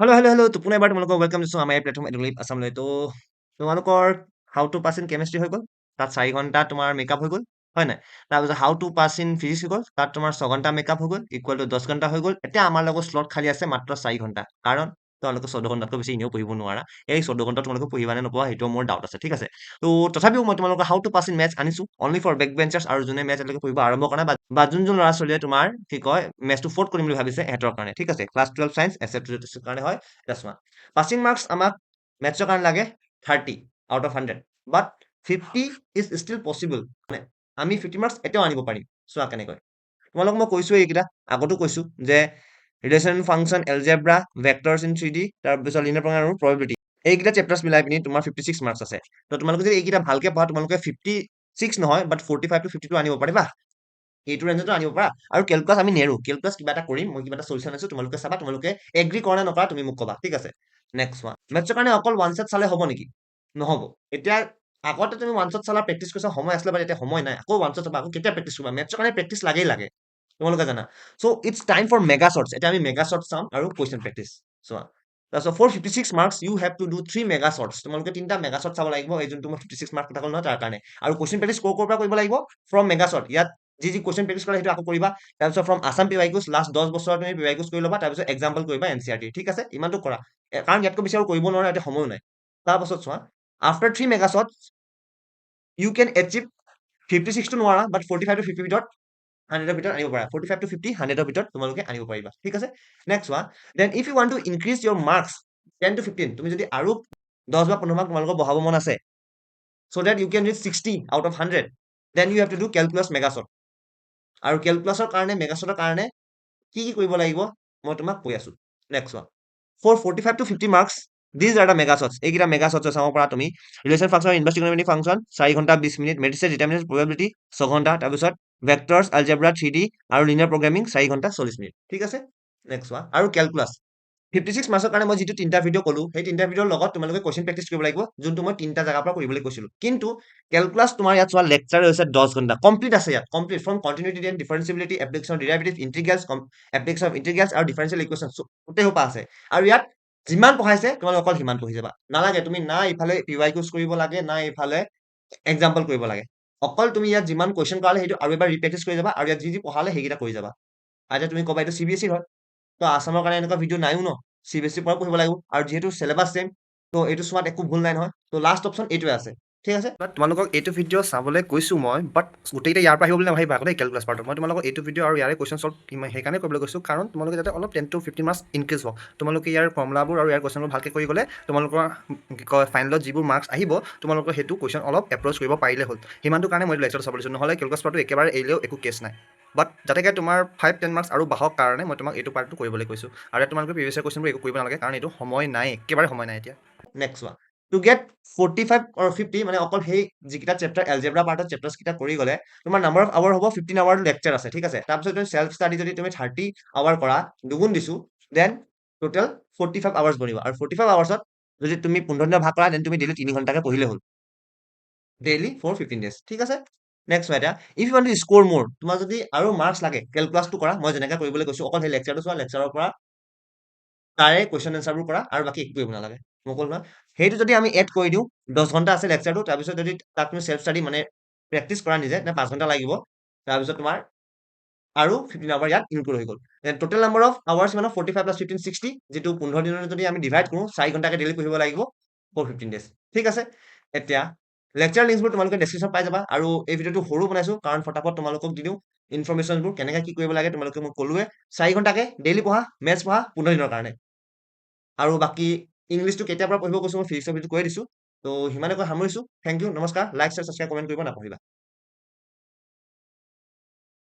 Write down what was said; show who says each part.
Speaker 1: Hello', টোপোনা এবাৰ তোমালোকক welcome দিছোঁ আমাৰ এই প্লেটফৰ্ম এডুকেট আছামলৈ। তো তোমালোকৰ how to pass in chemistry হৈ গ'ল, তাত 4 ঘণ্টা তোমাৰ মেকআপ হৈ গ'ল, হয় নাই? তাৰপিছত how to pass in physics হৈ গ'ল, তাত তোমাৰ 6 ঘণ্টা মেকআপ হৈ গ'ল, ইকুৱেল টু 10 ঘণ্টা হৈ গ'ল। এতিয়া আমাৰ লগত শ্লট খালী আছে মাত্ৰ 4 ঘণ্টা। কাৰণ তোমালোকে 14 ঘণ্টাতকৈ বেছি এনেও পঢ়িব নোৱাৰা। এই 14 ঘণ্টা তোমালোকে পঢ়িবা নে নোপোৱা সেইটো মোৰ ডাউট আছে, ঠিক আছে? তো তথাপিও মই তোমালোকৰ how to pass in maths আনিছোঁ, অনলি ফৰ বেক বেঞ্চাৰ্ছ আৰু যোনে মেথছ এতিয়ালৈকে পঢ়িব আৰম্ভ কৰা নাই বা যোন ল'ৰা-ছোৱালীয়ে তোমাৰ কি কয় মেথছটো ফ'ৰ্থ কৰিম বুলি ভাবিছে সিহঁতৰ কাৰণে, ঠিক আছে? ক্লাছ 12 চায়েন্স এছএফ কাৰণে হয়। এতিয়া চোৱা, পাছিং মাৰ্কছ আমাক মেথছৰ কাৰণে লাগে 30 out of 100 but 50 is still possible. মানে আমি 50 মাৰ্কছ এতিয়াও আনিব পাৰিম। চোৱা কেনেকৈ, তোমালোকক মই কৈছোঁ এইকেইটা আগতো কৈছোঁ যে relation function algebra vectors in 3D তাৰপিছত লিনিয়াৰ প্ৰগ্ৰাম আৰু প্ৰবেবিলিটি এইকেইটা চেপ্টাৰ্ছ মিলাই পিনি তোমাৰ 56 মাৰ্কছ আছে। তো তোমালোকে যদি এইকেইটা ভালকে পঢ়া তোমালোকে 56 নহয় বাট 45 to 52 আনিব পাৰিবা। এইটো ৰেঞ্জতো আনিব পাৰা। আৰু কেলকুলাছ আমি নেৰো, কেলকুলাছ কিবা এটা কৰিম, মই কিবা এটা চলিউশ্যন আনিছোঁ, তোমালোকে চাবা, তোমালোকে এগ্ৰি কৰা নে নকৰা তুমি মোক ক'বা, ঠিক আছে? নেক্সট ওৱান, মেথছৰ কাৰণে অকল ওৱান ছেট চালে হ'ব নেকি? নহ'ব। এতিয়া আগতে তুমি ওৱান শ্বট চালা প্ৰেক্টিছ কৰিছা সময় আছিলে, বাট এতিয়া সময় নাই। আকৌ ওৱান শ্বট চাবা, আকৌ কেতিয়া প্ৰেক্টিছ কৰিবা? মেথছৰ কাৰণে প্ৰেক্টিছ লাগেই লাগে, তোমালোকে জানা। So' it's time for mega shots. এতিয়া আমি মেগা শ্বটছ চাম আৰু কুৱেশ্যন প্ৰেক্টিছ চোৱা। তাৰপিছত for 56 marks you have to do 3 mega shots. তোমালোকে 3টা মেগা শ্বট চাব লাগিব, এই যোনটো মই 56 মাৰ্ক কথা ক'লো নহয় তাৰ কাৰণে। আৰু কুৱেশ্যন প্ৰেক্টিছ ক'ৰ পৰা কৰিব লাগিব? From mega shot. ইয়াত যি কুৱেশ্যন প্ৰেক্টিছ কৰা সেইটো আকৌ কৰিবা। তাৰপিছত ফ্ৰম আছাম পিৱাইকিউজ লাষ্ট 10 বছৰৰ তুমি পিৱাইকিউজ কৰি ল'বা, তাৰপিছত এক্সাম্পল কৰিবা এনচিইআৰটি, ঠিক আছে? ইমানটো কৰা। কাৰণ ইয়াতকৈ বেছি আৰু কৰিব নোৱাৰা, এতিয়া সময়ো নাই। তাৰপাছত চোৱা, আফটাৰ 3 মেগা শ্বটছ ইউ কেন এচিভ 56 টো নোৱাৰা, বাট 45 to 50 ভিতৰত 100ৰ ভিতৰত আনিব পাৰা। 45 to 50 100ৰ ভিতৰত তোমালোকে আনিব পাৰিবা, ঠিক আছে? নেক্সট চোৱা, then if you want to increase your marks 10 to 15, তুমি যদি আৰু 10 বা 15 মাৰ্ক তোমালোকৰ বঢ়াব মন আছে, so that you can reach 60 out of 100, then you have to do calculus megashot. আৰু কেলকুলাছৰ কাৰণে মেগাশ্বটৰ কাৰণে কি কৰিব লাগিব মই তোমাক কৈ আছো। Next one, for 45 to 50 marks these are the mega shots. এইকেইটা মেগাশ্বটছ চাব পাৰা তুমি। ৰিলেশ্যন ফাংচন ইনভেষ্টিগেটিভ ফাংচন 4 ঘণ্টা 20 মিনিট, মেট্ৰিক্স ডিটাৰমিনেণ্ট প্ৰবেবিলিটি 6 ঘণ্টা, তাৰপিছত ভেক্টৰছ আলজেব্ৰা 3D আৰু লিনিয়াৰ প্ৰগ্ৰামিং 4 ঘণ্টা 40 মিনিট, ঠিক আছে? নেক্সট ওৱান, আৰু কেলকুলাছ 56 মাৰ্কছৰ কাৰণে মই যিটো 3টা ভিডিঅ' ক'লো, সেই 3টা ভিডিঅ'ৰ লগত তোমালোকে কুৱেশ্যন প্ৰেক্টিছ কৰিব লাগিব, যোনটো মই 3টা জেগাৰ পৰা কৰিবলৈ কৈছিলো। কিন্তু কেলকুলাছ তোমাৰ ইয়াত চোৱা লেকচাৰ হৈছে 10 ঘণ্টা কমপ্লিট আছে ইয়াত, complete from continuity and differentiability, application derivative, integrals, application of integrals আৰু ডিফাৰেঞ্চিয়েল ইকুৱেশ্যন গোটেই সোপা আছে। আৰু ইয়াত যিমান পঢ়াইছে তোমালোকে অকল সিমান পঢ়ি যাবা, নালাগে তুমি না ইফালে পিৱাইকিউজ কৰিব লাগে না ইফালে এক্সাম্পল কৰিব লাগে। অকল তুমি ইয়াত যিমান কুৱেশ্যন কৰালে সেইটো আৰু এবাৰ ৰিপ্ৰেক্টিছ কৰি যাবা, আৰু ইয়াত যি পঢ়ালে সেইকেইটা কৰি যাবা। আৰু এতিয়া তুমি ক'বা এইটো CBSE হয়, তো আছামৰ কাৰণে এনেকুৱা ভিডিঅ' নাইও ন, CBSE পৰা পঢ়িব লাগিব, আৰু যিহেতু চিলেবাছ ছেম, তো এইটো চোৱাত একো ভুল নাই নহয়। তো লাষ্ট অপশ্যন এইটোৱে আছে, ঠিক আছে? তোমালোকক এইটো ভিডিঅ' চাবলৈ কৈছোঁ মই, বাট গোটেইকেইটা ইয়াৰ পৰা আহিব বুলি নাভাবিবা আকৌ দেই। কেলকুলাছ পাৰ্টত মই তোমালোকক এইটো ভিডিঅ' আৰু ইয়াৰে কুৱেশ্যন চল্ভ সেইকাৰণে কৰিবলৈ কৈছোঁ, কাৰণ তোমালোকে যাতে অলপ 10 to 15 মাৰ্কছ ইনক্ৰিজ হওক। তোমালোকে ইয়াৰ ফৰ্মুলাবোৰ আৰু ইয়াৰ কুৱেশ্যনবোৰ ভালকৈ কৰি গ'লে তোমালোকৰ কি কয় ফাইনেলত যিবোৰ মাৰ্কছ আহিব তোমালোকৰ সেইটো কুৱেশ্যন অলপ এপ্ৰ'চ কৰিব পাৰিলে হ'ল। সিমানটো কাৰণে মই লেকচাৰটো চাব দিছোঁ, নহ'লে কেলকুলাছ পাৰ্টটো একেবাৰে এৰিলেও একো কেছ নাই। বাট যাতেকে তোমাৰ 5-10 মাৰ্কছ আৰু বাঢ়ক কাৰণে মই তোমাক এইটো পাৰ্টটো কৰিবলৈ কৈছোঁ। আৰু ইয়াত তোমালোকে প্ৰিভিয়াছ ইয়াৰ কুৱেশ্যনবোৰ একো কৰিব নালাগে, কাৰণ এইটো সময় নাই, একেবাৰে সময় নাই এতিয়া। Next one, to get 45 or 50, মানে অকল সেই যিকেইটা চেপ্টাৰ এলজেব্ৰা পাৰ্টত চেপ্টাৰ্ছ কেইটা কৰি গ'লে তোমাৰ নাম্বাৰ অফ আৱাৰ হ'ব 15 আৱাৰ লেকচাৰ আছে, ঠিক আছে? তাৰপিছত তুমি চেল্ফ ষ্টাডি যদি তুমি 30 আৱাৰ কৰা, দুগুণ দিছোঁ, দেন টোটেল 45 আৱাৰ্ছ বনিব। আৰু 45 আৱাৰ্ছত যদি তুমি 15 দিনৰ ভাগ কৰা, দেন তুমি ডেইলি 3 ঘণ্টাকে পঢ়িলে হ'ল, ডেইলি ফৰ 15 ডেজ, ঠিক আছে? নেক্সট চোৱা, এতিয়া if you want to score more, তোমাৰ যদি আৰু মাৰ্কছ লাগে কেলকুলাছটো কৰা, মই যেনেকৈ কৰিবলৈ কৈছোঁ, অকল সেই লেকচাৰটো চোৱা, লেকচাৰৰ পৰা তাৰে কুৱেশ্যন এনচাৰবোৰ কৰা, আৰু বাকী একো কৰিব নালাগে। মই ক'লো নহয়, সেইটো যদি আমি এড কৰি দিওঁ, 10 ঘণ্টা আছে লেকচাৰটো, তাৰপিছত যদি তাক তুমি চেল্ফ ষ্টাডি মানে প্ৰেক্টিছ কৰা নিজে, নে 5 ঘণ্টা লাগিব, তাৰপিছত তোমাৰ আৰু 15 আৱাৰ ইয়াত ইনক্লুড হৈ গ'ল। Then total number of hours মানে 45 + 15 60, যিটো 15 দিনৰ যদি আমি ডিভাইড কৰোঁ, 4 ঘণ্টাকে ডেইলি পঢ়িব লাগিব ফৰ 15 ডেজ, ঠিক আছে? এতিয়া লেকচাৰ লিংকছবোৰ তোমালোকে ডেছক্ৰিপশ্যন পাই যাবা, আৰু এই ভিডিঅ'টো সৰু বনাইছোঁ কাৰণ ফটাফট তোমালোকক দি দিওঁ ইনফৰমেশ্যনবোৰ, কেনেকৈ কি কৰিব লাগে তোমালোকে মই ক'লোৱে। 4 ঘণ্টাকে ডেইলি পঢ়া, মেথছ পঢ়া 15 দিনৰ কাৰণে। আৰু বাকী ইংলিছটো কেতিয়াৰ পৰা পঢ়িব কৈছোঁ মই ফিজিক্সৰ ভিডিঅ'ত কৈয়ে দিছোঁ। তো সিমানে কৈ সামৰিছোঁ। থেংক ইউ, নমস্কাৰ। লাইক, শ্বেয়াৰ, ছাবস্ক্ৰাইব, কমেণ্ট কৰিব নাপাহৰিবা।